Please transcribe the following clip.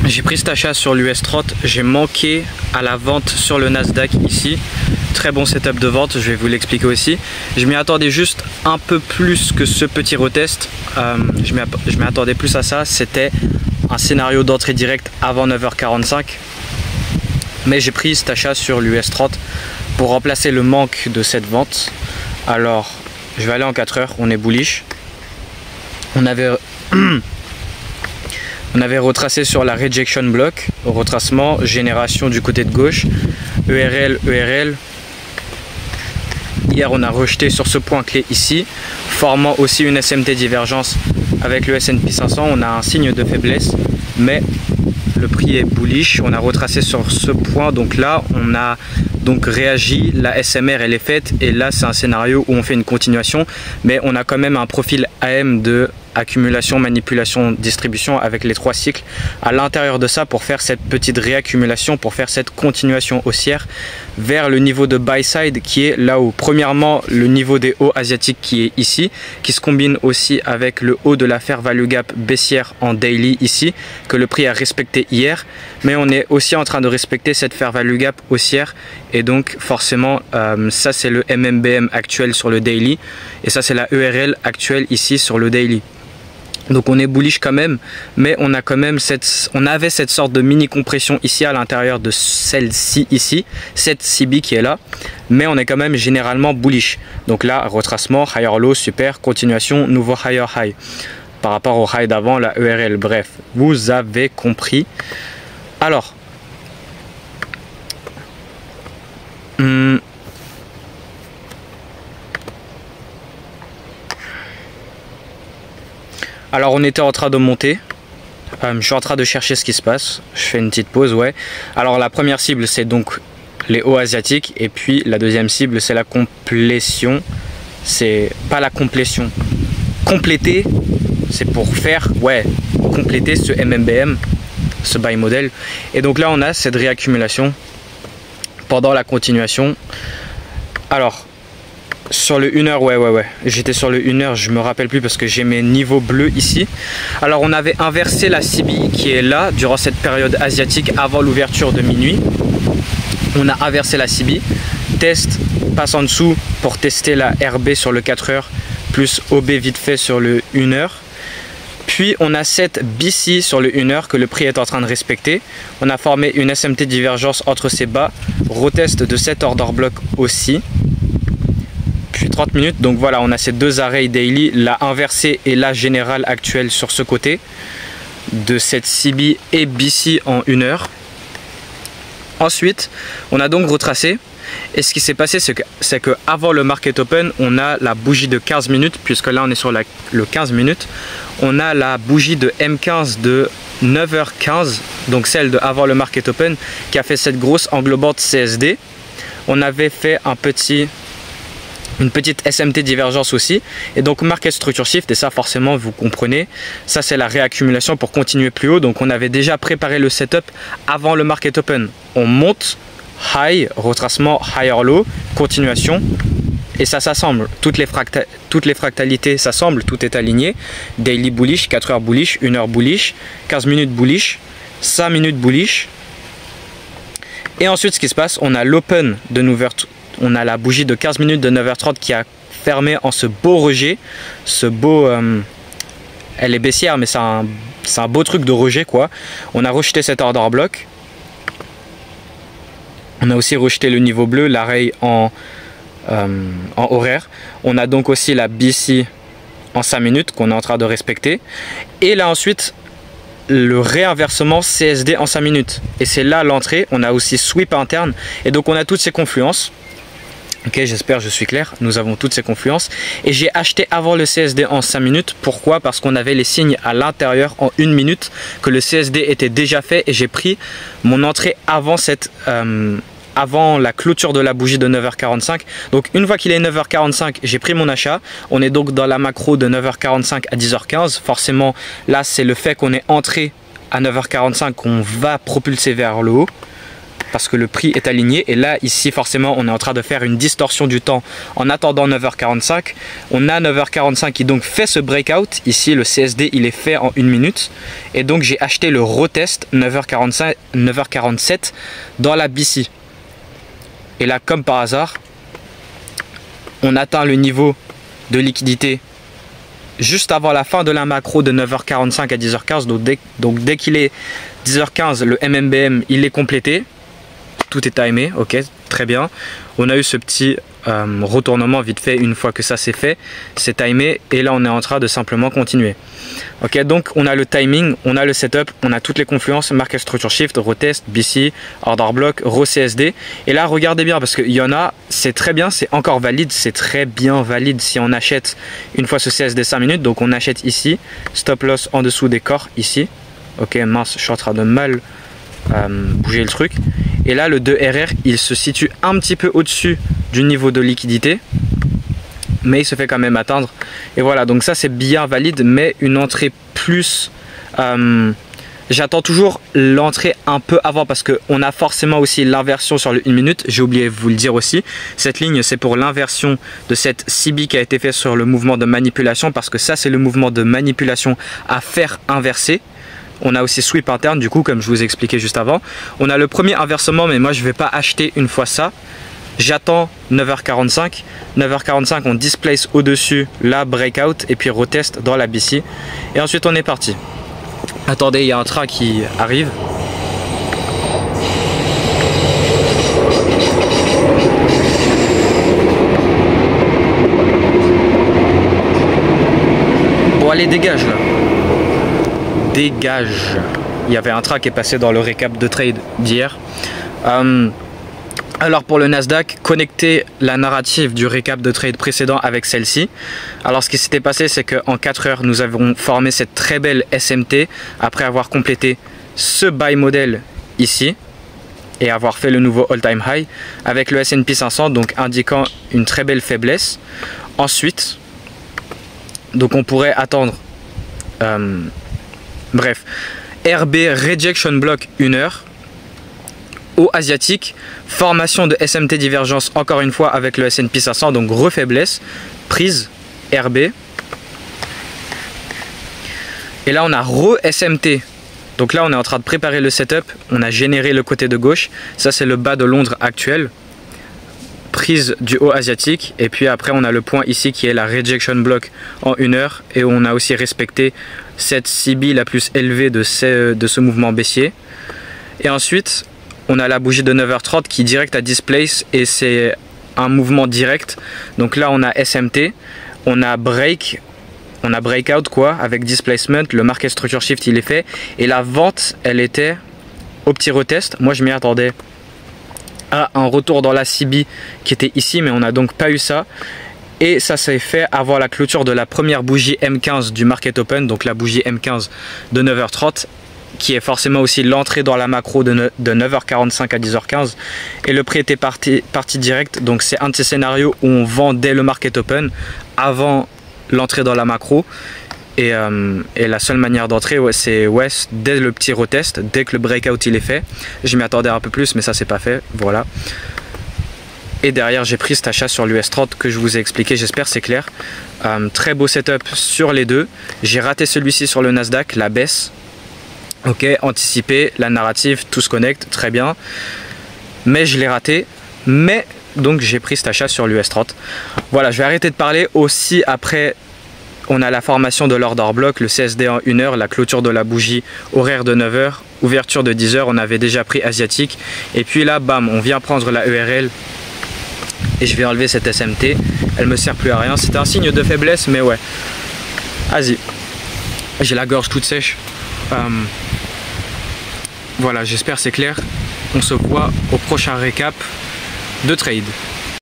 J'ai pris cet achat sur l'US 30, j'ai manqué à la vente sur le Nasdaq ici. Très bon setup de vente, je vais vous l'expliquer aussi. Je m'y attendais juste un peu plus que ce petit retest. Je m'y attendais plus à ça, c'était un scénario d'entrée directe avant 9h45. Mais j'ai pris cet achat sur l'US 30 pour remplacer le manque de cette vente. Alors, je vais aller en 4 heures, on est bullish. On avait retracé sur la rejection block, retracement, génération du côté de gauche, ERL, ERL. Hier, on a rejeté sur ce point clé ici, formant aussi une SMT divergence avec le S&P 500. On a un signe de faiblesse, mais le prix est bullish. On a retracé sur ce point, donc là, on a donc réagi. La SMR, elle est faite, et là, c'est un scénario où on fait une continuation, mais on a quand même un profil AM de accumulation, manipulation, distribution avec les 3 cycles à l'intérieur de ça pour faire cette petite réaccumulation, pour faire cette continuation haussière vers le niveau de buy side qui est là haut. Premièrement, le niveau des hauts asiatiques qui est ici, qui se combine aussi avec le haut de la fair value gap baissière en daily ici, que le prix a respecté hier, mais on est aussi en train de respecter cette fair value gap haussière, et donc forcément ça c'est le MMBM actuel sur le daily, et ça c'est la ERL actuelle ici sur le daily. Donc on est bullish quand même, mais on a quand même on avait cette sorte de mini compression ici à l'intérieur de celle-ci ici, cette CB qui est là, mais on est quand même généralement bullish. Donc là, retracement, higher low, super, continuation, nouveau higher high par rapport au high d'avant, la ERL. Bref, vous avez compris. Alors, alors on était en train de monter, je suis en train de chercher ce qui se passe, je fais une petite pause, ouais. Alors la première cible c'est donc les hauts asiatiques, et puis la deuxième cible c'est la complétion, c'est pas la complétion, compléter, c'est pour faire, ouais, compléter ce MMBM, ce buy model. Et donc là on a cette réaccumulation pendant la continuation. Alors, sur le 1 heure, ouais, j'étais sur le 1 heure, je me rappelle plus parce que j'ai mes niveaux bleus ici. Alors on avait inversé la CB qui est là durant cette période asiatique avant l'ouverture de minuit. On a inversé la CB, test, passe en dessous pour tester la RB sur le 4 heures, plus OB vite fait sur le 1 heure. Puis on a cette BC sur le 1 heure que le prix est en train de respecter. On a formé une SMT divergence entre ces bas, retest de cet order block aussi. Puis 30 minutes, donc voilà, on a ces deux arrays daily, la inversée et la générale actuelle sur ce côté de cette CB et BC en 1 heure. Ensuite, on a donc retracé, et ce qui s'est passé, c'est que avant le market open, on a la bougie de 15 minutes, puisque là on est sur le 15 minutes, on a la bougie de M15 de 9h15, donc celle de avant le market open, qui a fait cette grosse englobante CSD. On avait fait une petite SMT divergence aussi, et donc market structure shift, et ça forcément vous comprenez, ça c'est la réaccumulation pour continuer plus haut. Donc on avait déjà préparé le setup avant le market open, on monte, high, retracement, higher low, continuation, et ça s'assemble, toutes les fractalités s'assemblent, tout est aligné, daily bullish, 4 heures bullish, 1 heure bullish, 15 minutes bullish, 5 minutes bullish, et ensuite ce qui se passe, on a l'open de l'ouverture. On a la bougie de 15 minutes de 9h30 qui a fermé en ce beau rejet, ce beau, elle est baissière mais c'est un beau truc de rejet quoi. On a rejeté cet order block, on a aussi rejeté le niveau bleu, l'array en horaire. On a donc aussi la BC en 5 minutes qu'on est en train de respecter, et là ensuite le réinversement CSD en 5 minutes, et c'est là l'entrée. On a aussi sweep interne, et donc on a toutes ces confluences. Ok, j'espère que je suis clair, nous avons toutes ces confluences, et j'ai acheté avant le CSD en 5 minutes. Pourquoi? Parce qu'on avait les signes à l'intérieur en 1 minute, que le CSD était déjà fait, et j'ai pris mon entrée avant avant la clôture de la bougie de 9h45. Donc une fois qu'il est 9h45, j'ai pris mon achat. On est donc dans la macro de 9h45 à 10h15. Forcément, là c'est le fait qu'on est entré à 9h45 qu'on va propulser vers le haut. parce que le prix est aligné. Et là, ici, forcément, on est en train de faire une distorsion du temps en attendant 9h45. On a 9h45 qui donc fait ce breakout. Ici, le CSD, il est fait en 1 minute. Et donc, j'ai acheté le retest 9h45, 9h47 dans la BC. Et là, comme par hasard, on atteint le niveau de liquidité juste avant la fin de la macro de 9h45 à 10h15. Donc dès qu'il est 10h15, le MMBM il est complété. Tout est timé, ok, très bien. On a eu ce petit retournement vite fait une fois que ça c'est fait. C'est timé et là on est en train de simplement continuer. Ok, donc on a le timing, on a le setup, on a toutes les confluences, market structure shift, retest, BC, order block, CSD. Et là regardez bien parce qu'il y en a, c'est très bien, c'est encore valide, c'est très bien valide si on achète une fois ce CSD 5 minutes. Donc on achète ici, stop loss en dessous des corps ici. Ok, mince, je suis en train de mal bouger le truc. Et là le 2RR il se situe un petit peu au-dessus du niveau de liquidité, mais il se fait quand même atteindre. Et voilà, donc ça c'est bien valide, mais une entrée plus j'attends toujours l'entrée un peu avant parce qu'on a forcément aussi l'inversion sur le 1 minute. J'ai oublié de vous le dire aussi, cette ligne c'est pour l'inversion de cette CB qui a été faite sur le mouvement de manipulation, parce que ça c'est le mouvement de manipulation à faire inverser. On a aussi sweep interne du coup, comme je vous ai expliqué juste avant. On a le premier inversement, mais moi je ne vais pas acheter une fois ça. J'attends 9h45. 9h45 on displace au-dessus la breakout et puis retest dans la BC. Et ensuite on est parti. Attendez, il y a un train qui arrive. Bon allez, dégage là. Dégage. Il y avait un train qui est passé dans le récap de trade d'hier. Alors pour le Nasdaq, connecter la narrative du récap de trade précédent avec celle-ci. Alors ce qui s'était passé, c'est qu'en 4 heures, nous avons formé cette très belle SMT après avoir complété ce buy model ici et avoir fait le nouveau all-time high avec le S&P 500, donc indiquant une très belle faiblesse. Ensuite, donc on pourrait attendre... bref, RB Rejection Block 1 heure. Au asiatique, formation de SMT divergence encore une fois avec le S&P 500, donc refaiblesse, prise RB. Et là on a re-SMT. Donc là on est en train de préparer le setup, on a généré le côté de gauche. Ça c'est le bas de Londres actuel. Prise du haut asiatique. Et puis après on a le point ici qui est la Rejection Block en 1 heure. Et on a aussi respecté cette CB la plus élevée de ce mouvement baissier. Et ensuite... on a la bougie de 9h30 qui est direct à displace et c'est un mouvement direct. Donc là on a SMT, on a break, on a breakout quoi avec displacement, le market structure shift il est fait et la vente elle était au petit retest. Moi je m'y attendais à un retour dans la CB qui était ici, mais on n'a donc pas eu ça. Et ça s'est fait avant la clôture de la première bougie M15 du market open, donc la bougie M15 de 9h30. Qui est forcément aussi l'entrée dans la macro de 9h45 à 10h15. Et le prix était parti direct. Donc c'est un de ces scénarios où on vend dès le market open, avant l'entrée dans la macro. Et la seule manière d'entrer, c'est dès le petit retest, dès que le breakout il est fait. Je m'y attendais un peu plus, mais ça c'est pas fait. Voilà. Et derrière j'ai pris cet achat sur l'US 30 que je vous ai expliqué, j'espère c'est clair. Très beau setup sur les deux. J'ai raté celui-ci sur le Nasdaq, la baisse. Ok, anticiper, la narrative, tout se connecte, très bien. Mais je l'ai raté. Mais donc j'ai pris cet achat sur l'US 30. Voilà, je vais arrêter de parler. Aussi après, on a la formation de l'order block, le CSD en 1 heure, la clôture de la bougie horaire de 9h, ouverture de 10h, on avait déjà pris asiatique. Et puis là, bam, on vient prendre la ERL. Et je vais enlever cette SMT. Elle me sert plus à rien. C'était un signe de faiblesse, mais ouais. Vas-y. J'ai la gorge toute sèche. Voilà, j'espère c'est clair. On se voit au prochain récap de trade.